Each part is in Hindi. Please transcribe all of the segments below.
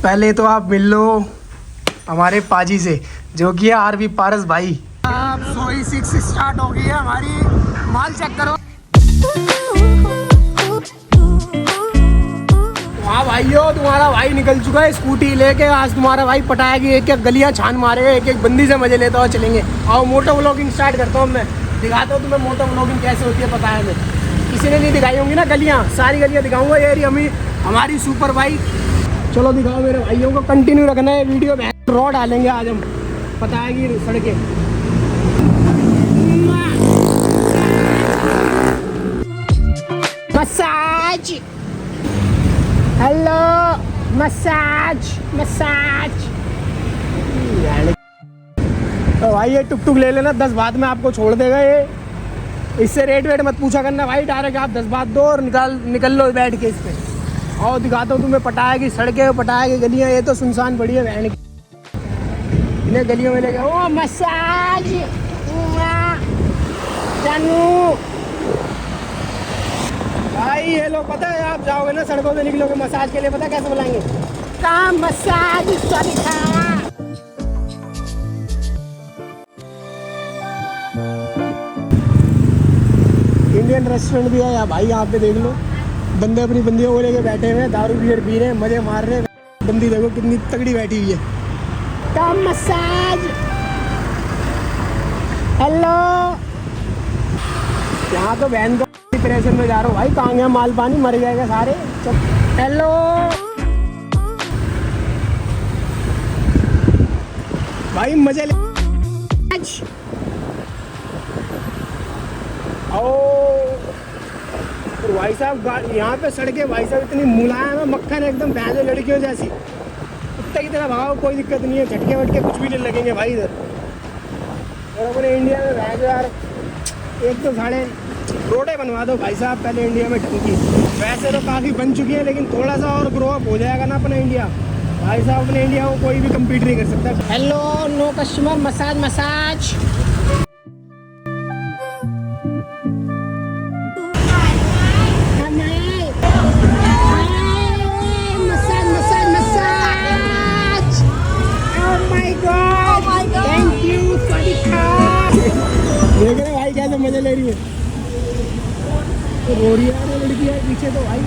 पहले तो आप मिल लो हमारे पाजी से, जो कि है आरवी पारस भाई। आप 106 स्टार्ट हो गई है हमारी, माल चेक करो। हाँ भाइयों, तुम्हारा भाई निकल चुका है स्कूटी लेके। आज तुम्हारा भाई पटाएगी, एक एक गलियां छान मारेगा, एक एक बंदी से मजे लेता हुआ चलेंगे। और मोटो व्लॉगिंग स्टार्ट करता हूँ मैं, दिखाता हूँ तुम्हें मोटो व्लॉगिंग कैसे होती है। पता है मैं, किसी ने नहीं दिखाई होंगी ना गलियाँ, सारी गलियाँ दिखाऊंगा। ये रही हमारी सुपर बाइक। चलो दिखाओ मेरे भाइयों को, कंटिन्यू रखना है वीडियो में। रोड डालेंगे आज हम, पता है कि सड़कें। Massage, hello massage massage. तो भाई ये टुक टुक ले लेना, 10 बात में आपको छोड़ देगा ये। इससे रेट वेट मत पूछा करना भाई, डायरेक्ट आप 10 बात दो और निकल लो बैठ के इस पे। और दिखाता हूँ तुम्हें पटाया की सड़कें, पटाया की गलियाँ। ये तो सुनसान पड़ी है बहन की, इन्हें गलियों में लेके ओ मसाज जानू भाई। ये लोग पता है, आप जाओगे ना सड़कों पे निकलोगे मसाज के लिए, पता कैसे बुलाएंगे? काम मसाज इंडियन रेस्टोरेंट भी है यहाँ भाई। यहाँ पे देख लो, बंदे अपनी बंदियों को लेके बैठे हुए हैं, दारू बियर पी रहे हैं, मजे मार रहे हैं। बंदी देखो कितनी तगड़ी बैठी हुई है। काम मसाज, हेलो। यहाँ तो बहन को प्रेशर में जा रहा हूँ भाई, कहाँ गया माल पानी, मर जाएगा सारे। हेलो भाई, मजे ले। भाई साहब यहाँ पे सड़कें भाई साहब इतनी मुलायम है, मक्खन एकदम भैंसे लड़कियों जैसी। कुत्ते की तरह भागो, कोई दिक्कत नहीं है, झटके वटके कुछ भी नहीं लगेंगे भाई इधर। और अपने इंडिया में भैंस यार, एक तो साढ़े रोडें बनवा दो भाई साहब पहले इंडिया में ढंग की। वैसे तो काफ़ी बन चुकी है, लेकिन थोड़ा सा और ग्रो अप हो जाएगा ना अपना इंडिया भाई साहब। अपने इंडिया को कोई भी कम्पीट नहीं कर सकता। Hello no customer, massage massage. देख रहे भाई कैसे मजे ले रही है, तो रो रही है लड़की है पीछे तो भाई।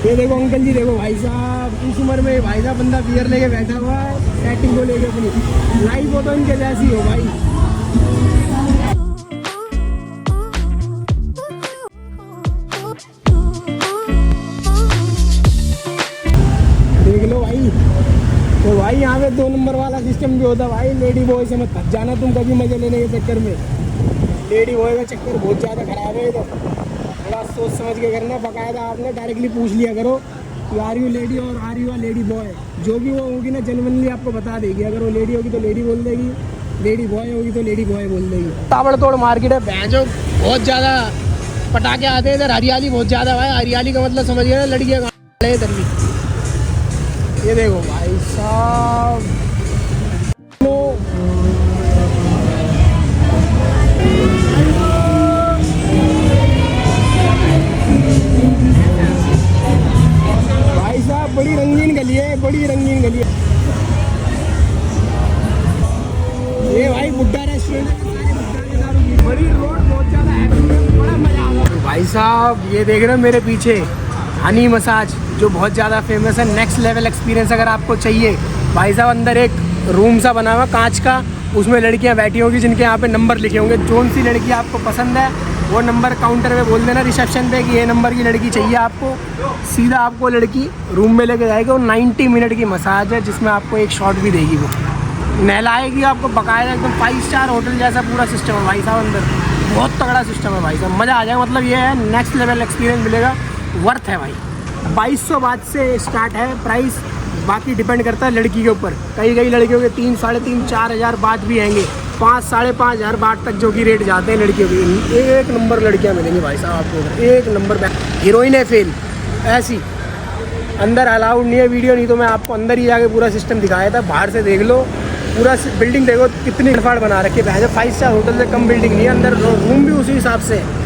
ये देखो अंकल जी, देखो भाई साहब इस उम्र में भाई साहब बंदा बियर लेके बैठा हुआ है, सेटिंग को लेके अपनी। लाइफ हो तो इनके जैसी हो भाई। देख लो भाई, तो भाई यहाँ पे 2 नंबर वाला सिस्टम भी होता है भाई। लेडी बॉय से मत फंस जाना तुम कभी मजे लेने के चक्कर में। लेडी बॉय का चक्कर बहुत ज़्यादा खराब है। तो थोड़ा सोच समझ के करना, बकायदा आपने डायरेक्टली पूछ लिया करो कि आर यू लेडी और आर यू लेडी बॉय। जो भी वो होगी ना जेन्युइनली आपको बता देगी। अगर वो लेडी होगी तो लेडी बोल देगी, लेडी बॉय होगी तो लेडी बॉय बोल देगी। ताबड़तोड़ मार्केट है भैंसो, बहुत ज़्यादा पटाखे आते हैं इधर। हरियाली बहुत ज़्यादा भाई, हरियाली का मतलब समझ गया ना, लड़कियाँ कहाँ इधर भी। ये देखो भाई साहब, भाई साहब बड़ी रंगीन गली है, बड़ी रंगीन गली है ये भाई। बुड्ढा रेस्टोरेंट है, बड़ी रोड बहुत ज़्यादा है, बड़ा मजा आ रहा है भाई साहब। ये देख रहे हो मेरे पीछे हनी मसाज, जो बहुत ज़्यादा फेमस है। नेक्स्ट लेवल एक्सपीरियंस अगर आपको चाहिए भाई साहब, अंदर एक रूम सा बना हुआ कांच का, उसमें लड़कियां बैठी होंगी जिनके यहाँ पे नंबर लिखे होंगे। जोन सी लड़की आपको पसंद है वो नंबर काउंटर पे बोल देना रिसेप्शन पे कि ये नंबर की लड़की चाहिए आपको। सीधा आपको लड़की रूम में लेके जाएगी। वो 90 मिनट की मसाज है, जिसमें आपको एक शॉट भी देगी, वो नहलाएगी आपको बकायदा। एकदम 5 स्टार होटल जैसा पूरा सिस्टम है भाई साहब अंदर। बहुत तगड़ा सिस्टम है भाई साहब, मज़ा आ जाएगा। मतलब ये है नेक्स्ट लेवल एक्सपीरियंस मिलेगा, वर्थ है भाई। 2200 बात से स्टार्ट है प्राइस, बाकी डिपेंड करता है लड़की के ऊपर। कई लड़कियों के 3, 3.5, 4 हज़ार बात भी आएंगे, 5, 5.5 हज़ार बात तक जो कि रेट जाते हैं लड़कियों की। एक नंबर लड़कियां मिलेंगी भाई साहब आपको, एक नंबर। हीरोइन है फेल ऐसी। अंदर अलाउड नहीं है वीडियो, नहीं तो मैं आपको अंदर ही जाके पूरा सिस्टम दिखाया था। बाहर से देख लो, पूरा बिल्डिंग देखो कितनी फटाफट बना रखी है। 5 स्टार होटल से कम बिल्डिंग नहीं है। अंदर रूम भी उसी हिसाब से है।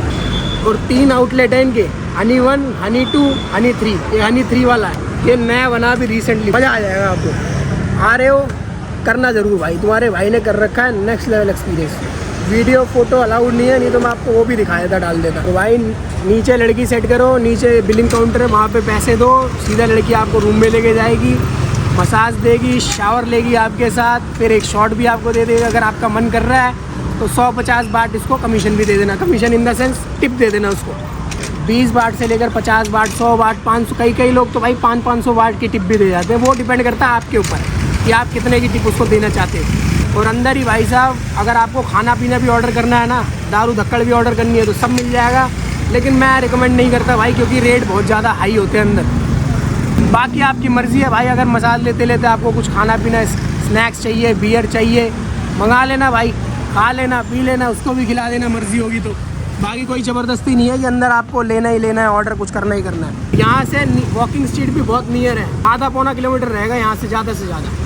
और 3 आउटलेट है इनके, हनी 1, हनी 2, हनी 3। ये हनी 3 वाला है। ये नया बना भी रिसेंटली, मज़ा आ जाएगा आपको। आ रहे हो करना ज़रूर भाई, तुम्हारे भाई ने कर रखा है next level experience. Video photo allowed नहीं है, नहीं तो मैं आपको वो भी दिखा देता, डाल देता। तो भाई नीचे लड़की सेट करो, नीचे बिलिंग काउंटर है, वहाँ पे पैसे दो, सीधा लड़की आपको रूम में लेके जाएगी, मसाज देगी, शावर लेगी आपके साथ, फिर एक शॉट भी आपको दे देगा। अगर आपका मन कर रहा है तो 150 बाट इसको कमीशन भी दे देना, commission in the sense tip दे देना उसको। 20 बाट से लेकर 50 बाट, 100 बाट, 500, कई लोग तो भाई 500 बाट की टिप भी दे जाते हैं। वो डिपेंड करता है आपके ऊपर कि आप कितने की टिप उसको देना चाहते हो। और अंदर ही भाई साहब अगर आपको खाना पीना भी ऑर्डर करना है ना, दारू धक्कड़ भी ऑर्डर करनी है तो सब मिल जाएगा, लेकिन मैं रिकमेंड नहीं करता भाई, क्योंकि रेट बहुत ज़्यादा हाई होते हैं अंदर। बाकी आपकी मर्ज़ी है भाई, अगर मसाज लेते लेते आपको कुछ खाना पीना स्नैक्स चाहिए, बियर चाहिए, मंगा लेना भाई, खा लेना, पी लेना, उसको भी खिला देना, मर्ज़ी होगी तो। बाकी कोई ज़बरदस्ती नहीं है कि अंदर आपको लेना ही लेना है, ऑर्डर कुछ करना ही करना है। यहाँ से वॉकिंग स्ट्रीट भी बहुत नियर है, आधा पौना किलोमीटर रहेगा यहाँ से ज़्यादा से ज़्यादा।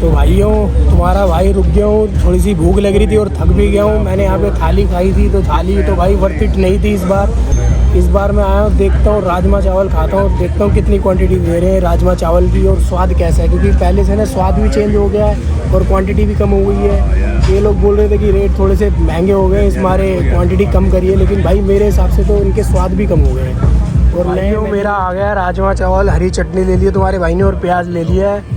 तो भाइयों तुम्हारा भाई रुक गया हूँ, थोड़ी सी भूख लग रही थी और थक भी गया हूँ। मैंने यहाँ पे थाली खाई थी, तो थाली तो भाई वर्थ इट नहीं थी इस बार मैं आया हूँ, देखता हूँ राजमा चावल खाता हूँ, देखता हूँ कितनी क्वांटिटी दे रहे हैं राजमा चावल की और स्वाद कैसा है, क्योंकि पहले से ना स्वाद भी चेंज हो गया है और क्वांटिटी भी कम हो गई है। ये लोग बोल रहे थे कि रेट थोड़े से महंगे हो गए, इस मारे क्वांटिटी कम करिए, लेकिन भाई मेरे हिसाब से तो इनके स्वाद भी कम हो गए हैं। और नहीं, मेरा आ गया राजमा चावल, हरी चटनी ले ली तुम्हारे भाई ने और प्याज ले लिया है।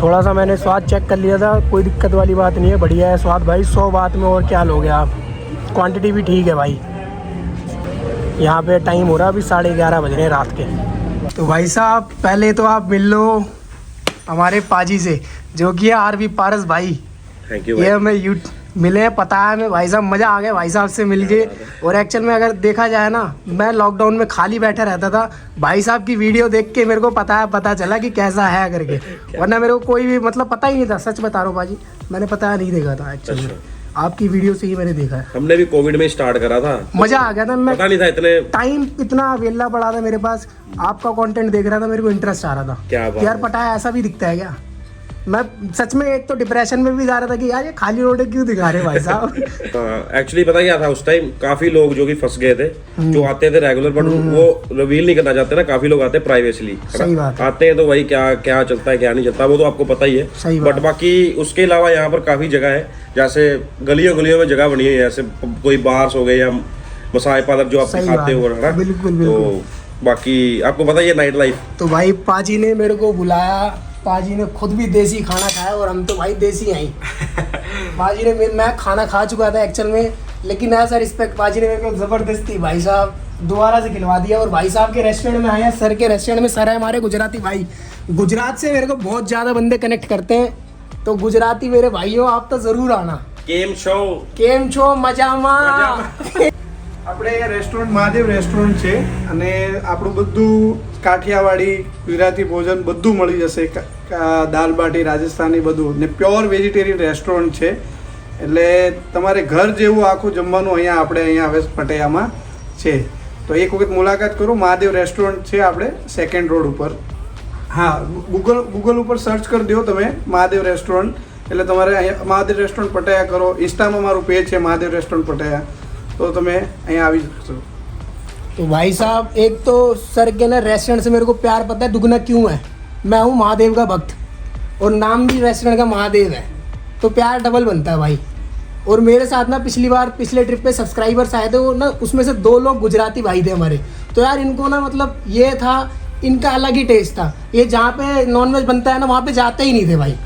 थोड़ा सा मैंने स्वाद चेक कर लिया था, कोई दिक्कत वाली बात नहीं है, बढ़िया है स्वाद भाई, 100 बात में। और क्या लोगे आप, क्वांटिटी भी ठीक है भाई। यहाँ पे टाइम हो रहा है अभी 11:30 बज रहे हैं रात के। तो भाई साहब पहले तो आप मिल लो हमारे पाजी से, जो कि है आरवी पारस भाई। Thank you. ये हमें मिले हैं, पता है हमें भाई साहब, मज़ा आ गया भाई साहब से मिल के। और एक्चुअल में अगर देखा जाए ना, मैं लॉकडाउन में खाली बैठा रहता था, भाई साहब की वीडियो देख के मेरे को पता चला कि कैसा है करके, वरना मेरे को कोई भी मतलब पता ही नहीं था, सच बता रहा हूँ भाजी, मैंने पता नहीं देखा था एक्चुअली में, आपकी वीडियो से ही मैंने देखा है। हमने भी कोविड में स्टार्ट करा था, मज़ा आ गया था, मैं पता नहीं था इतने टाइम इतना वेला पड़ा था मेरे पास, आपका कंटेंट देख रहा था, मेरे को इंटरेस्ट आ रहा था क्या बात यार, पता है ऐसा भी दिखता है क्या। मैं सच में एक तो डिप्रेशन में भी जा रहा था कि यार ये खाली रोड क्यों दिखा रहे भाई साहब। एक्चुअली पता क्या था उस टाइम, काफी लोग जो कि फंस गए थे, जो आते थे रेगुलर, बट वो रिवील नहीं करना चाहते ना, काफी लोग आते हैं प्राइवेटली, सही बात है। आते हैं तो वही क्या क्या चलता है क्या नहीं चलता वो तो आपको पता ही है, सही बात। बट बाकी उसके अलावा यहाँ पर काफी जगह है, जैसे गलियों में जगह बनी है, जैसे कोई बार्स हो गए या मसाज पार्लर जो आप खाते हो, है ना, बिल्कुल। तो बाकी आपको पता ही है नाइट लाइफ। तो भाई पाजी ने मेरे को बुलाया, पाजी ने खुद भी देसी खाना खाया और हम तो भाई देसी हैं ही। पाजी ने मैं खाना खा चुका था एक्चुअल में, लेकिन ऐसा रिस्पेक्ट पाजी ने मेरे को ज़बरदस्ती भाई साहब दोबारा से खिलवा दिया। और भाई साहब के रेस्टोरेंट में आए हैं, सर के रेस्टोरेंट में, सर है हमारे गुजराती भाई, गुजरात से मेरे को बहुत ज़्यादा बंदे कनेक्ट करते हैं, तो गुजराती मेरे भाइयों आप तो ज़रूर आना। केम छो मजामा। આપણે રેસ્ટોરન્ટ મહાદેવ રેસ્ટોરન્ટ છે અને આપણું બધું કાઠિયાવાડી ગુજરાતી ભોજન બધું મળી જશે, દાલ બાટી રાજસ્થાની બધું, ને પ્યોર વેજીટેરિયન રેસ્ટોરન્ટ છે, એટલે તમારે ઘર જેવું આખું જમવાનું અહીંયા આપણે અહીંયા હવે પટેયામાં છે, તો એક વખત મુલાકાત કરો। મહાદેવ રેસ્ટોરન્ટ છે આપણે સેકન્ડ રોડ ઉપર, હા ગૂગલ ઉપર સર્ચ કરી દો તમે મહાદેવ રેસ્ટોરન્ટ, એટલે તમારે અહીંયા મહાદેવ રેસ્ટોરન્ટ પટેયા કરો, ઇન્સ્ટામાં મારું પેજ છે મહાદેવ રેસ્ટોરન્ટ પટેયા, तो तुम्हें यहाँ आ भी सकते हो। तो भाई साहब एक तो सर के ना रेस्टोरेंट से मेरे को प्यार पता है दुगना क्यों है, मैं हूँ महादेव का भक्त और नाम भी रेस्टोरेंट का महादेव है, तो प्यार डबल बनता है भाई। और मेरे साथ ना पिछले ट्रिप पे सब्सक्राइबर्स आए थे, वो ना उसमें से 2 लोग गुजराती भाई थे हमारे, तो यार इनको ना मतलब ये था, इनका अलग ही टेस्ट था, ये जहाँ पे नॉनवेज बनता है ना वहाँ पे जाते ही नहीं थे भाई।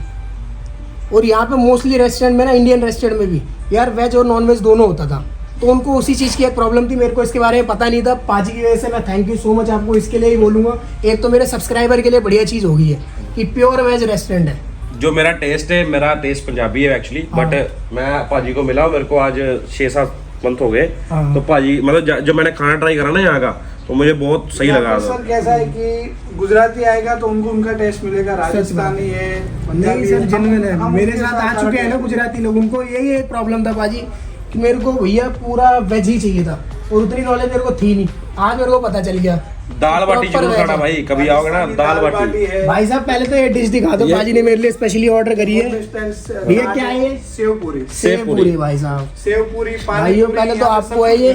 और यहाँ पे मोस्टली रेस्टोरेंट में ना, इंडियन रेस्टोरेंट में भी यार वेज और नॉनवेज दोनों होता था, तो उनको उसी चीज़ की एक प्रॉब्लम थी, मेरे को इसके बारे में पता नहीं था। पाजी की वजह से मैं थैंक यू सो मच आपको इसके लिए ही बोलूँगा। एक तो मेरे सब्सक्राइबर के लिए बढ़िया चीज़ हो गई है कि प्योर वेज रेस्टोरेंट है। जो मेरा टेस्ट पंजाबी है एक्चुअली, बट मैं पाजी को मिला, मेरे को आज 6-7 मंथ हो गए, तो पाजी मतलब जब मैंने खाना ट्राई करा ना यहाँ का, तो मुझे बहुत सही लगा। सर कैसा है कि गुजराती आएगा तो उनको उनका टेस्ट मिलेगा, राजस्थानी है, नहीं सर जेन्युइन है, मेरे साथ आ चुके हैं ना गुजराती लोग, उनको यही एक प्रॉब्लम था पाजी कि मेरे को भैया पूरा वेज ही चाहिए था, और उतनी नॉलेज मेरे को थी नहीं, आज मेरे को पता चल गया। दाल बाटी जरूर खाना भाई, कभी आओगे ना दाल बाटी। भाई साहब पहले तो ये डिश दिखा दो, बाजी ने मेरे लिए स्पेशली ऑर्डर करी है। ये क्या है? सेव पूरी। सेव पूरी भाई साहब, सेव पूरी भाइयों पहले तो आपको है ये,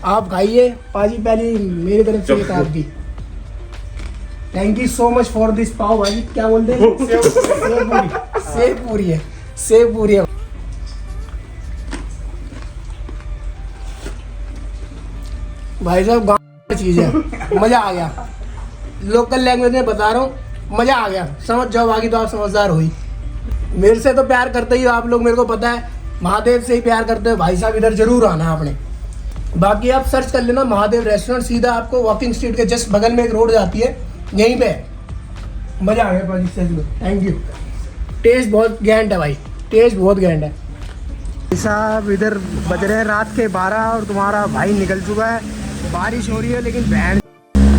आप खाइए, पाजी पहले मेरी तरफ से आपकी। Thank you so much for this pav bhaji. क्या बोलते हैं? सेव पूरी है, सेव पूरी है। भाई साहब गाँव चीज है, मजा आ गया। लोकल लैंग्वेज में बता रहा हूँ, मजा आ गया। समझ जाओ, बाकी तो आप समझदार हो ही। मेरे से तो प्यार करते ही हो आप लोग, मेरे को पता है। महादेव से ही प्यार करते हो भाई साहब, इधर जरूर आना है आपने। बाकी आप सर्च कर लेना महादेव रेस्टोरेंट, सीधा आपको वॉकिंग स्ट्रीट के जस्ट बगल में एक रोड जाती है, यहीं पे। मजा आ गया भाजी, सच में थैंक यू। टेस्ट बहुत गैंड है भाई, टेस्ट बहुत गैंड है भाई साहब। इधर बज रहे हैं रात के 12 और तुम्हारा भाई निकल चुका है। बारिश हो रही है लेकिन बहन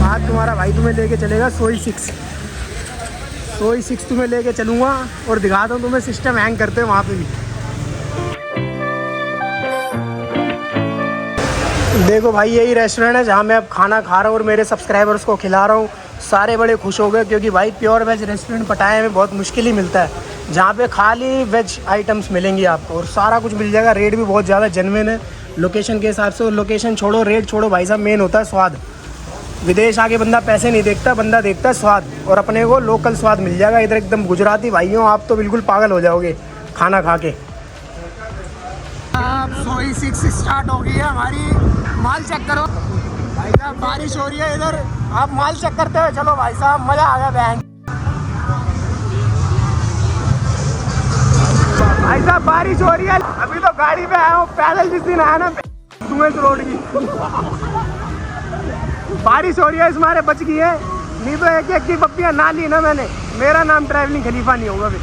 आज तुम्हारा भाई तुम्हें लेके चलेगा सोई 6 तुम्हें लेके चलूँगा और दिखाता हूँ तुम्हें सिस्टम हैंग करते हैं वहाँ पे भी। देखो भाई, यही रेस्टोरेंट है जहाँ मैं अब खाना खा रहा हूँ और मेरे सब्सक्राइबर्स को खिला रहा हूँ। सारे बड़े खुश हो गए क्योंकि भाई प्योर वेज रेस्टोरेंट पटाया में बहुत मुश्किल ही मिलता है, जहाँ पे खाली वेज आइटम्स मिलेंगी आपको और सारा कुछ मिल जाएगा। रेट भी बहुत ज़्यादा जेन्युइन है लोकेशन के हिसाब से। और लोकेशन छोड़ो, रेट छोड़ो भाई साहब, मेन होता है स्वाद। विदेश आके बंदा पैसे नहीं देखता, बंदा देखता है स्वाद, और अपने को लोकल स्वाद मिल जाएगा इधर एकदम। गुजराती भाइयों, आप तो बिल्कुल पागल हो जाओगे खाना खा के। अब सोई 6 स्टार्ट हो गई है हमारी। माल चेक करो भाई साहब, बारिश हो रही है इधर, आप माल चेक करते हुए चलो भाई साहब, मजा आ गया बहन। भाई साहब बारिश हो रही है, अभी तो गाड़ी पे आया हूँ, पैदल जिस दिन आया ना तुम्हें रोड की बारिश हो रही है, इस मारे बच गई है, नहीं तो एक एक की पप्पियाँ ना ली ना मैंने, मेरा नाम ट्रैवलिंग खलीफा नहीं होगा फिर।